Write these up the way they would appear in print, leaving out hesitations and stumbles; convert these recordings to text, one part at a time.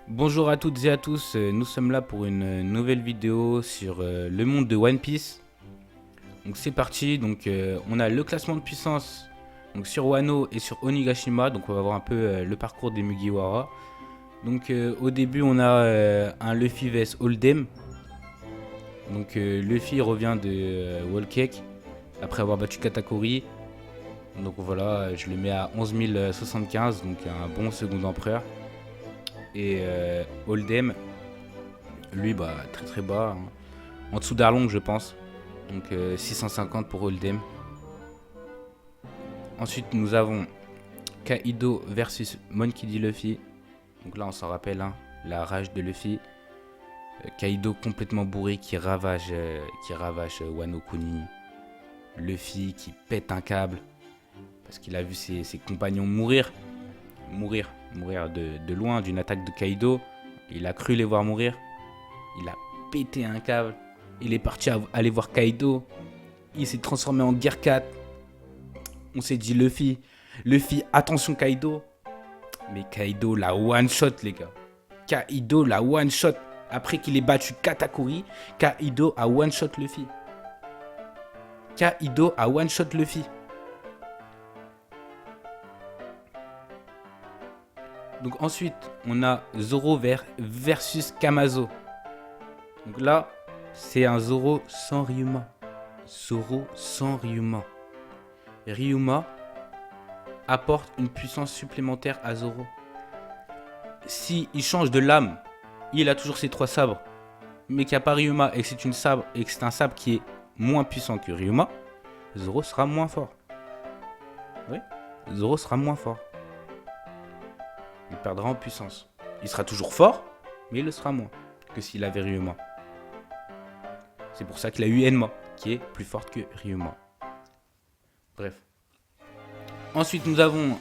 Bonjour à toutes et à tous, nous sommes là pour une nouvelle vidéo sur le monde de One Piece. Donc c'est parti, on a le classement de puissance donc sur Wano et sur Onigashima, donc on va voir un peu le parcours des Mugiwara. Au début on a un Luffy vs Oldem. Luffy revient de Whole Cake après avoir battu Katakuri. Donc voilà, je le mets à 11 075, donc un bon second empereur. Et Oldem, lui, très très bas, hein. En dessous d'Arlong, je pense. 650 pour Oldem. Ensuite, nous avons Kaido versus Monkey D. Luffy. Donc là, on s'en rappelle, hein, la rage de Luffy. Kaido complètement bourré qui ravage Wano Kuni. Luffy qui pète un câble parce qu'il a vu ses compagnons mourir de loin d'une attaque de Kaido. Il a cru les voir mourir. Il a pété un câble. Il est parti aller voir Kaido. Il s'est transformé en Gear 4. On s'est dit Luffy, attention Kaido. Mais Kaido la one shot les gars. Kaido la one shot. Après qu'il ait battu Katakuri, Kaido a one shot Luffy. Kaido a one shot Luffy. Donc ensuite, on a Zoro versus Kamazo. Donc là, c'est un Zoro sans Ryuma. Zoro sans Ryuma. Ryuma apporte une puissance supplémentaire à Zoro. Si il change de lame, il a toujours ses 3 sabres, mais qu'il n'y a pas Ryuma et que c'est un sabre qui est moins puissant que Ryuma, Zoro sera moins fort. Oui, Zoro sera moins fort. Il perdra en puissance. Il sera toujours fort, mais il le sera moins que s'il avait Ryuma. C'est pour ça qu'il a eu Enma, qui est plus forte que Ryuma. Bref. Ensuite, nous avons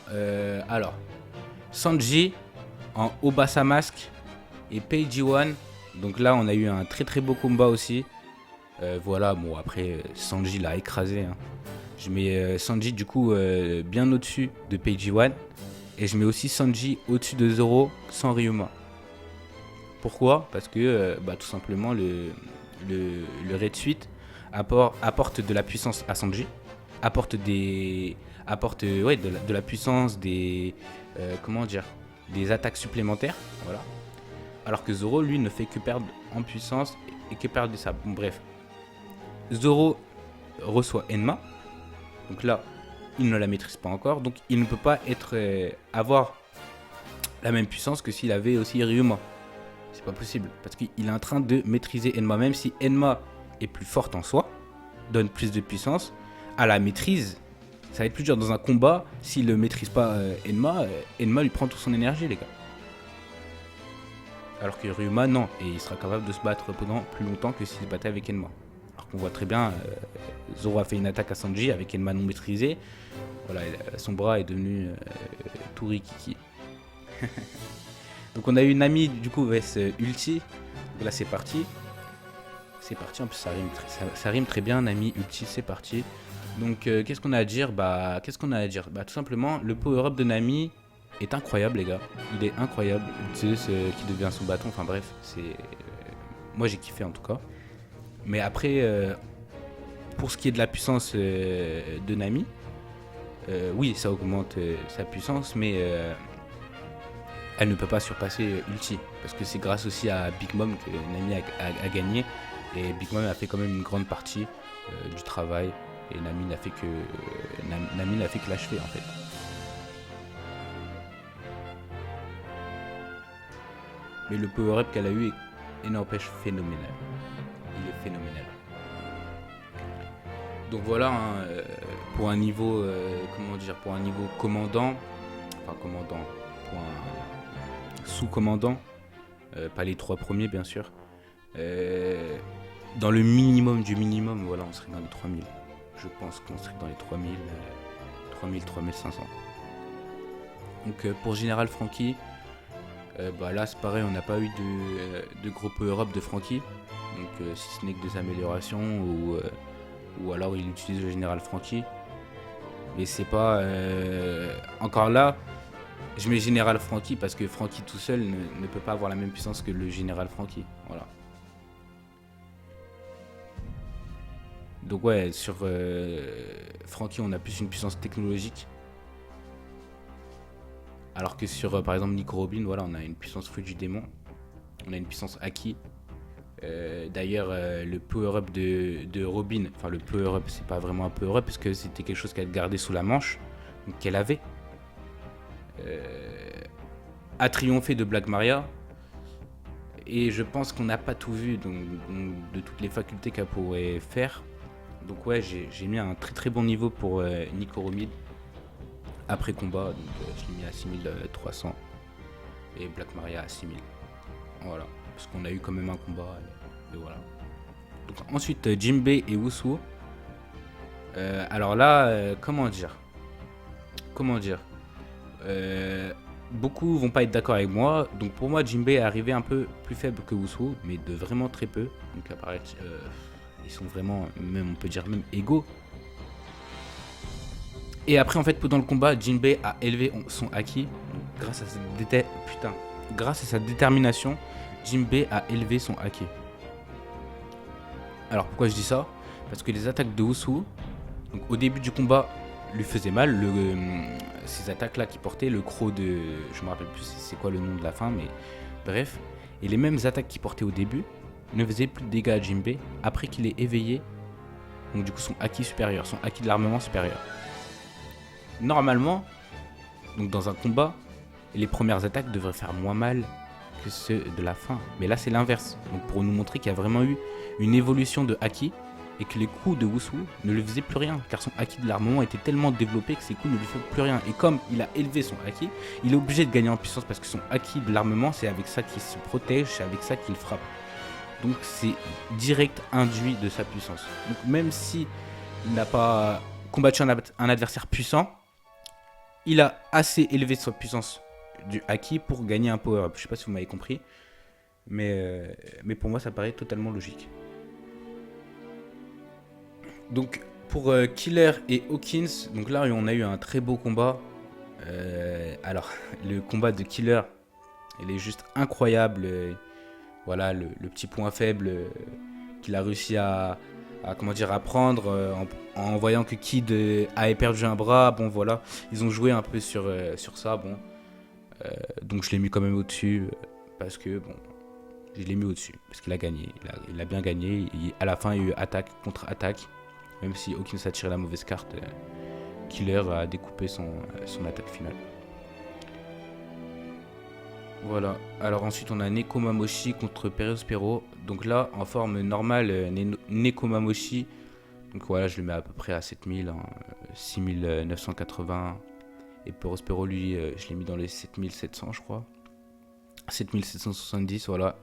Sanji en Obasa Mask et Peiji One. Donc là, on a eu un très très beau combat aussi. Voilà, bon après, Sanji l'a écrasé, hein. Je mets Sanji du coup bien au-dessus de Peiji One. Et je mets aussi Sanji au-dessus de Zoro sans Ryuma. Pourquoi ? Parce que tout simplement le Red Suite apporte de la puissance à Sanji, apporte de la puissance, des attaques supplémentaires, voilà. Alors que Zoro lui ne fait que perdre en puissance et que perdre de ça. Bon, bref, Zoro reçoit Enma, donc là il ne la maîtrise pas encore, donc il ne peut pas avoir la même puissance que s'il avait aussi Ryuma. C'est pas possible, parce qu'il est en train de maîtriser Enma, même si Enma est plus forte en soi, donne plus de puissance, à la maîtrise, ça va être plus dur dans un combat. S'il ne maîtrise pas Enma lui prend toute son énergie, les gars. Alors que Ryuma, non, et il sera capable de se battre pendant plus longtemps que s'il se battait avec Enma. Alors qu'on voit très bien, Zoro a fait une attaque à Sanji avec Enma non maîtrisée. Voilà, son bras est devenu tout rikiki. Donc on a eu Nami du coup vs Ulti. Donc là c'est parti. C'est parti, en plus ça rime très bien, Nami, Ulti, c'est parti. Donc qu'est-ce qu'on a à dire ? Tout simplement, le power-up de Nami est incroyable les gars. Il est incroyable. Zeus qui devient son bâton, enfin bref, moi j'ai kiffé en tout cas. Mais après, pour ce qui est de la puissance de Nami, oui ça augmente sa puissance, mais elle ne peut pas surpasser Ulti, parce que c'est grâce aussi à Big Mom que Nami a gagné, et Big Mom a fait quand même une grande partie du travail, et Nami n'a fait que l'achever en fait. Mais le power-up qu'elle a eu est n'empêche phénoménal. Il est phénoménal. Donc voilà, hein, pour un niveau, pour un niveau commandant, pour un sous-commandant, pas les 3 premiers bien sûr, dans le minimum du minimum, voilà, on serait dans les 3000. Je pense qu'on serait dans les 3500. Donc pour Général Franky, là c'est pareil, on n'a pas eu de gros power-up de Franky. Donc si ce n'est que des améliorations ou alors il utilise le Général Franky. Mais c'est pas... encore là, Je mets Général Frankie parce que Frankie tout seul ne peut pas avoir la même puissance que le Général Frankie. Voilà. Donc ouais, sur Frankie, on a plus une puissance technologique. Alors que sur, par exemple, Nico Robin, voilà, on a une puissance fruit du démon. On a une puissance acquis. D'ailleurs, le power-up de Robin, enfin le power-up, c'est pas vraiment un power-up parce que c'était quelque chose qu'elle gardait sous la manche, donc qu'elle avait, a triomphé de Black Maria. Et je pense qu'on n'a pas tout vu donc, de toutes les facultés qu'elle pourrait faire. Donc ouais, j'ai mis un très très bon niveau pour Nico Robin après combat, donc je l'ai mis à 6300 et Black Maria à 6000. Voilà, parce qu'on a eu quand même un combat et voilà. Donc, ensuite Jinbei et Wushu. Alors là, comment dire beaucoup vont pas être d'accord avec moi. Donc pour moi, Jinbei est arrivé un peu plus faible que Wushu, mais de vraiment très peu. Donc apparaît, ils sont vraiment, même on peut dire même égaux. Et après, en fait, pendant le combat, Jinbei a élevé son haki. Grâce à sa détermination, Jinbei a élevé son haki. Alors pourquoi je dis ça? Parce que les attaques de Wushu, donc au début du combat, lui faisaient mal. Ces attaques-là qui portaient le croc de... Je me rappelle plus c'est quoi le nom de la fin, mais bref. Et les mêmes attaques qu'il portait au début ne faisaient plus de dégâts à Jinbei après qu'il ait éveillé. Donc du coup son haki supérieur, son haki de l'armement supérieur. Normalement, donc dans un combat, les premières attaques devraient faire moins mal que ceux de la fin. Mais là c'est l'inverse. Donc pour nous montrer qu'il y a vraiment eu une évolution de haki et que les coups de Wushu ne lui faisaient plus rien, car son haki de l'armement était tellement développé que ses coups ne lui faisaient plus rien. Et comme il a élevé son haki, il est obligé de gagner en puissance parce que son haki de l'armement, c'est avec ça qu'il se protège, c'est avec ça qu'il frappe. Donc c'est direct induit de sa puissance. Donc même si il n'a pas combattu un adversaire puissant, il a assez élevé sa puissance du haki pour gagner un power-up. Je sais pas si vous m'avez compris, mais pour moi ça paraît totalement logique. Donc pour Killer et Hawkins, donc là on a eu un très beau combat. Alors le combat de Killer, il est juste incroyable. Voilà le petit point faible qu'il a réussi à prendre en voyant que Kid avait perdu un bras. Bon voilà, ils ont joué un peu sur ça. Bon, donc je l'ai mis quand même au-dessus parce que bon, je l'ai mis au-dessus parce qu'il a gagné. Il a bien gagné. À la fin, il y a eu attaque contre attaque. Même si Hawkins a tiré la mauvaise carte, Killer a découpé son attaque finale. Voilà. Alors ensuite, on a Nekomamushi contre Perospero. Donc là, en forme normale, Nekomamushi. Donc voilà, je le mets à peu près à 7000, hein, 6980. Et Perospero, lui, je l'ai mis dans les 7700, je crois. 7770, voilà.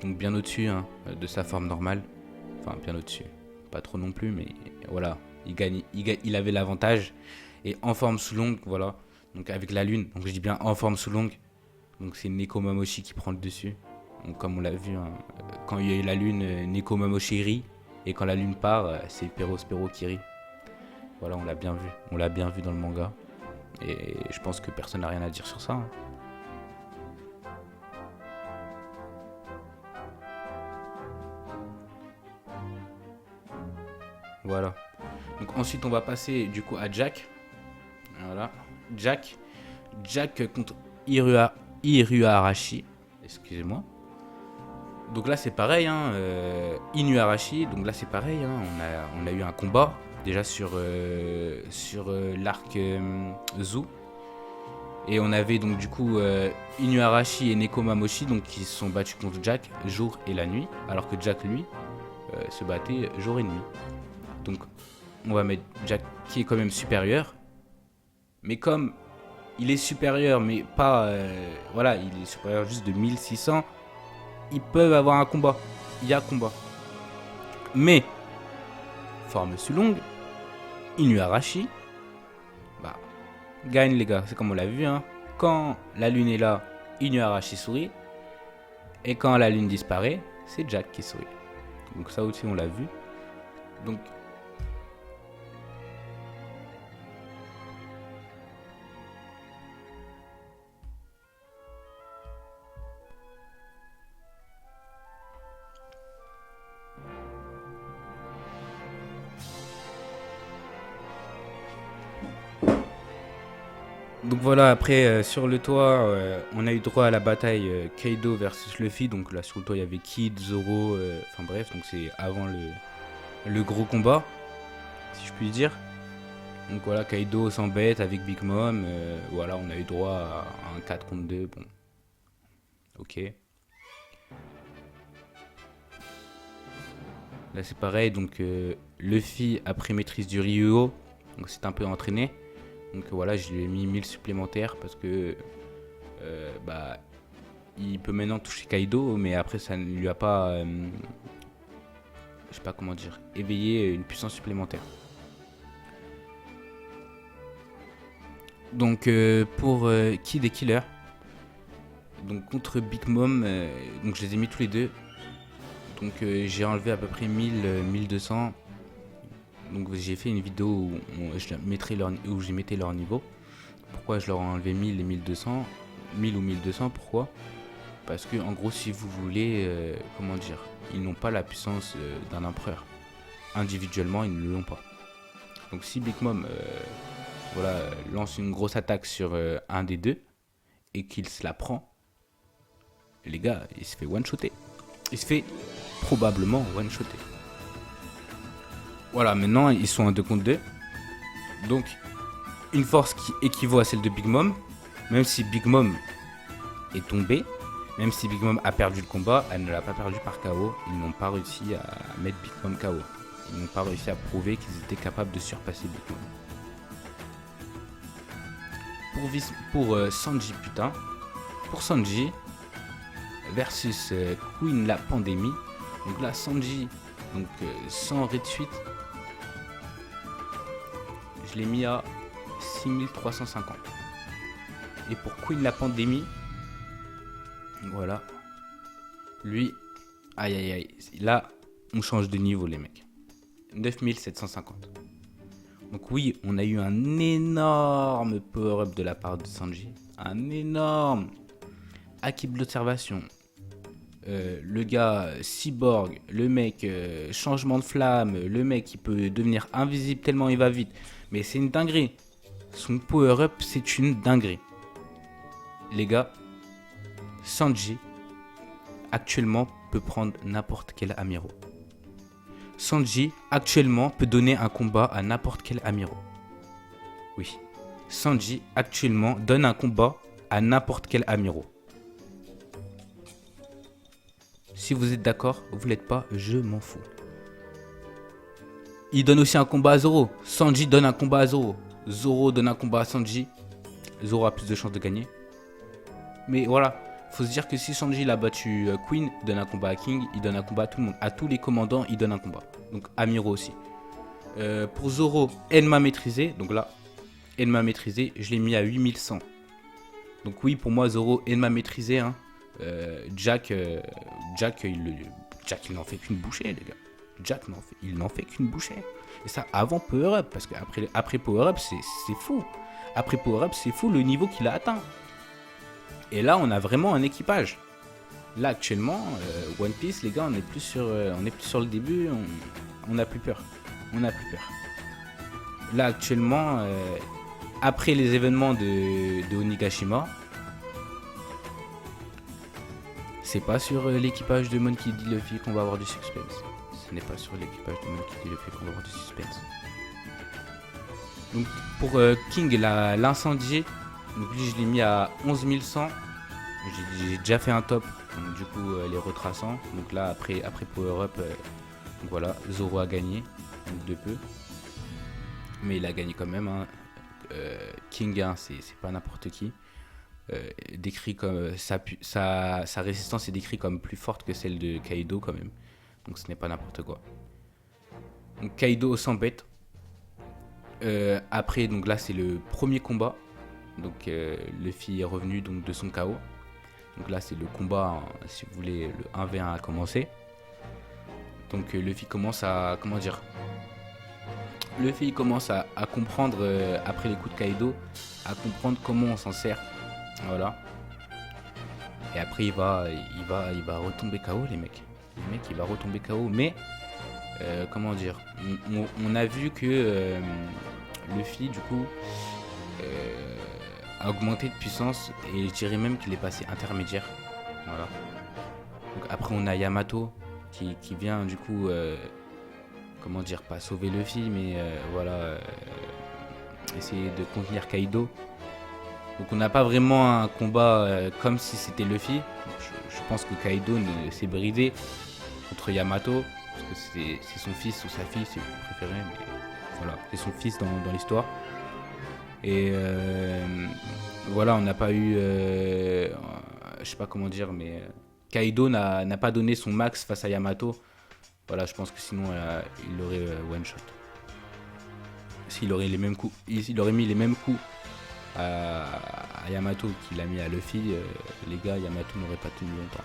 Donc bien au-dessus hein, de sa forme normale. Enfin, bien au-dessus. Pas trop non plus, mais voilà. Il avait l'avantage. Et en forme sous longue, voilà. Donc avec la lune, donc je dis bien en forme sous longue. Donc c'est Nekomamushi qui prend le dessus. Donc comme on l'a vu, hein, quand il y a eu la lune, Nekomamushi rit. Et quand la lune part, c'est Perospero qui rit. Voilà, on l'a bien vu. On l'a bien vu dans le manga. Et je pense que personne n'a rien à dire sur ça. Hein. Voilà. Donc ensuite on va passer du coup à Jack. Voilà. Jack contre Inuarashi. Excusez-moi. Donc là c'est pareil, hein, Inuarashi. Donc là c'est pareil, hein, on a eu un combat déjà sur l'arc Zoo. Et on avait donc du coup Inuarashi et Nekomamushi donc, qui se sont battus contre Jack jour et la nuit. Alors que Jack lui se battait jour et nuit. Donc on va mettre Jack qui est quand même supérieur. Mais comme il est supérieur, mais pas... voilà, il est supérieur juste de 1600. Ils peuvent avoir un combat. Il y a combat. Mais, forme sous longue, Inuarashi, bah, gagne les gars. C'est comme on l'a vu. Hein. Quand la lune est là, Inuarashi sourit. Et quand la lune disparaît, c'est Jack qui sourit. Donc ça aussi on l'a vu. Donc... Donc voilà, après sur le toit, on a eu droit à la bataille Kaido versus Luffy. Donc là sur le toit il y avait Kid, Zoro, enfin bref, donc c'est avant le gros combat, si je puis dire. Donc voilà, Kaido s'embête avec Big Mom. Voilà, on a eu droit à un 4 contre 2. Bon, ok. Là c'est pareil, donc Luffy après maîtrise du Ryuo, donc c'est un peu entraîné. Donc voilà, je lui ai mis 1000 supplémentaires parce que bah, il peut maintenant toucher Kaido, mais après ça ne lui a pas, je sais pas comment dire, éveillé une puissance supplémentaire. Donc pour Kid et Killer, donc contre Big Mom, donc je les ai mis tous les deux. Donc j'ai enlevé à peu près 1200. Donc j'ai fait une vidéo où je mettais leur niveau. Pourquoi je leur ai enlevé 1000 et 1200 1000 ou 1200, pourquoi? Parce que en gros, si vous voulez, comment dire, ils n'ont pas la puissance d'un empereur. Individuellement, ils ne l'ont pas. Donc si Big Mom voilà, lance une grosse attaque sur un des deux et qu'il se la prend, les gars, il se fait one-shotter. Il se fait probablement one-shotter. Voilà, maintenant ils sont en 2 contre 2. Donc une force qui équivaut à celle de Big Mom. Même si Big Mom est tombée, même si Big Mom a perdu le combat, elle ne l'a pas perdu par KO. Ils n'ont pas réussi à mettre Big Mom KO. Ils n'ont pas réussi à prouver qu'ils étaient capables de surpasser Big Mom. Pour Sanji, putain. Pour Sanji versus Queen la pandémie. Donc là, Sanji, donc sans raid suite, je l'ai mis à 6350. Et pour Queen la pandémie, voilà, lui, aïe aïe aïe, là on change de niveau les mecs, 9750. Donc oui, on a eu un énorme power-up de la part de Sanji, un énorme acquis de l'observation. Le gars cyborg, le mec changement de flamme, le mec qui peut devenir invisible tellement il va vite, mais c'est une dinguerie. Son power-up, c'est une dinguerie. Les gars, Sanji, actuellement, peut prendre n'importe quel Amiro. Sanji, actuellement, peut donner un combat à n'importe quel Amiro. Oui. Sanji, actuellement, donne un combat à n'importe quel Amiro. Si vous êtes d'accord, vous l'êtes pas, je m'en fous. Il donne aussi un combat à Zoro. Sanji donne un combat à Zoro. Zoro donne un combat à Sanji. Zoro a plus de chances de gagner. Mais voilà, faut se dire que si Sanji il a battu Queen, il donne un combat à King, il donne un combat à tout le monde. À tous les commandants, il donne un combat. Donc Amiro aussi. Pour Zoro, Enma maîtrisé. Donc là, Enma maîtrisé, je l'ai mis à 8100. Donc oui, pour moi, Zoro, Enma maîtrisé. Hein. Jack, il n'en fait qu'une bouchée, les gars. Jack, il n'en fait qu'une bouchée. Et ça avant Power Up, parce qu'après Power Up, c'est fou. Après Power Up, c'est fou le niveau qu'il a atteint. Et là, on a vraiment un équipage. Là, actuellement, One Piece, les gars, on est plus sur le début. On n'a plus peur. On n'a plus peur. Là, actuellement, après les événements de Onigashima, c'est pas sur l'équipage de Monkey D. Luffy qu'on va avoir du suspense. Ce n'est pas sur l'équipage de Monkey D. Luffy qu'on va avoir du suspense. Donc, pour King, l'incendié, donc lui, je l'ai mis à 11100. J'ai déjà fait un top, donc du coup les retraçants. Donc là après Power Up, donc voilà, Zoro a gagné, donc de peu. Mais il a gagné quand même. Hein. King, hein, c'est pas n'importe qui. Décrit comme sa résistance est décrite comme plus forte que celle de Kaido quand même. Donc ce n'est pas n'importe quoi. Donc Kaido s'embête. Après donc là c'est le premier combat. Donc Luffy est revenu donc de son KO. Donc là c'est le combat, hein, si vous voulez, le 1v1 a commencé. Donc Luffy commence à, comment dire, Luffy commence à comprendre, après les coups de Kaido, à comprendre comment on s'en sert. Voilà. Et après il va retomber KO les mecs. Le mec il va retomber KO, mais comment dire, on a vu que Luffy du coup a augmenté de puissance et je dirais même qu'il est passé intermédiaire. Voilà. Donc après on a Yamato qui vient du coup, comment dire, pas sauver Luffy, mais voilà, essayer de contenir Kaido. Donc on n'a pas vraiment un combat comme si c'était Luffy. Donc, je pense que Kaido s'est bridé contre Yamato, parce que c'est son fils ou sa fille, si vous préférez, mais voilà, c'est son fils dans l'histoire. Et voilà, on n'a pas eu, je sais pas comment dire, mais Kaido n'a pas donné son max face à Yamato. Voilà, je pense que sinon il aurait one shot. S'il aurait les mêmes coups, il aurait mis les mêmes coups à Yamato qu'il a mis à Luffy, les gars, Yamato n'aurait pas tenu longtemps.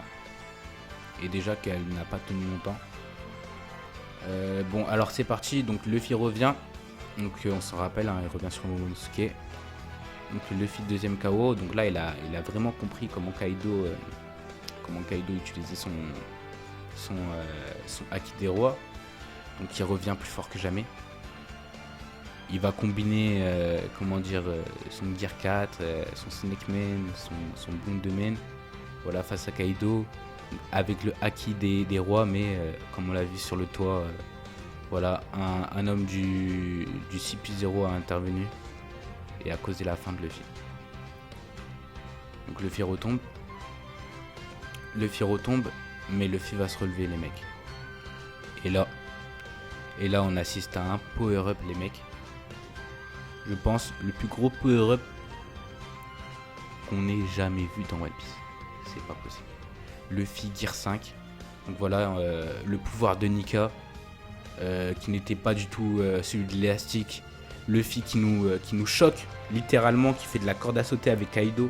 Et déjà qu'elle n'a pas tenu longtemps. Bon, alors c'est parti, donc Luffy revient. Donc on s'en rappelle, hein, il revient sur Momonosuke. Donc Luffy deuxième KO, donc là il a vraiment compris comment Kaido utilisait son Haki des rois. Donc il revient plus fort que jamais. Il va combiner son Gear 4, son Snake Man, son Bundeman, voilà, face à Kaido, avec le Haki des rois, mais comme on l'a vu sur le toit, voilà, un homme du CP0 a intervenu et a causé la fin de Luffy. Donc Luffy retombe, mais Luffy va se relever, les mecs. Et là on assiste à un power-up, les mecs. Je pense le plus gros power-up qu'on ait jamais vu dans One Piece. C'est pas possible. Luffy Gear 5. Donc voilà, le pouvoir de Nika, qui n'était pas du tout celui de l'élastique. Luffy qui nous choque, littéralement, qui fait de la corde à sauter avec Kaido.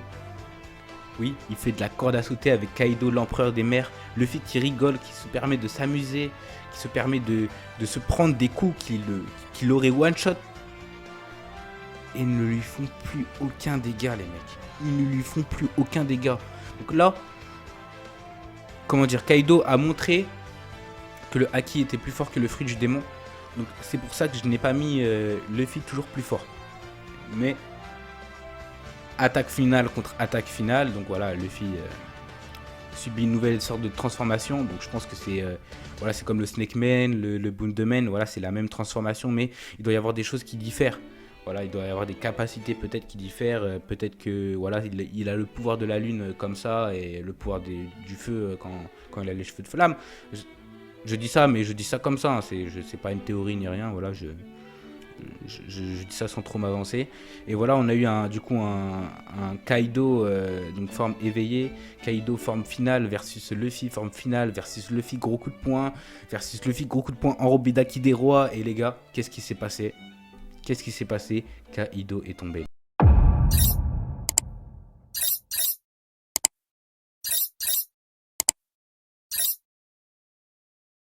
Oui, il fait de la corde à sauter avec Kaido, l'empereur des mers. Luffy qui rigole, qui se permet de s'amuser, qui se permet de se prendre des coups qu'il aurait one-shot. Et ne lui font plus aucun dégât, les mecs. Ils ne lui font plus aucun dégât. Donc là, comment dire, Kaido a montré que le Haki était plus fort que le fruit du démon. Donc c'est pour ça que je n'ai pas mis Luffy toujours plus fort. Mais attaque finale contre attaque finale. Donc voilà, Luffy subit une nouvelle sorte de transformation. Donc je pense que c'est comme le Snake Man, le Bundeman. Voilà, c'est la même transformation, mais il doit y avoir des choses qui diffèrent. Voilà, il doit y avoir des capacités peut-être qui diffèrent. Peut-être que voilà, il a le pouvoir de la lune comme ça et le pouvoir du feu quand il a les cheveux de flamme. Je dis ça, mais je dis ça comme ça. Hein, c'est pas une théorie ni rien. Voilà, je dis ça sans trop m'avancer. Et voilà, on a eu un Kaido donc forme éveillée, Kaido forme finale versus Luffy forme finale versus Luffy gros coup de poing versus Luffy gros coup de poing enrobé d'Haki des rois. Et les gars, qu'est-ce qui s'est passé? Kaido est tombé.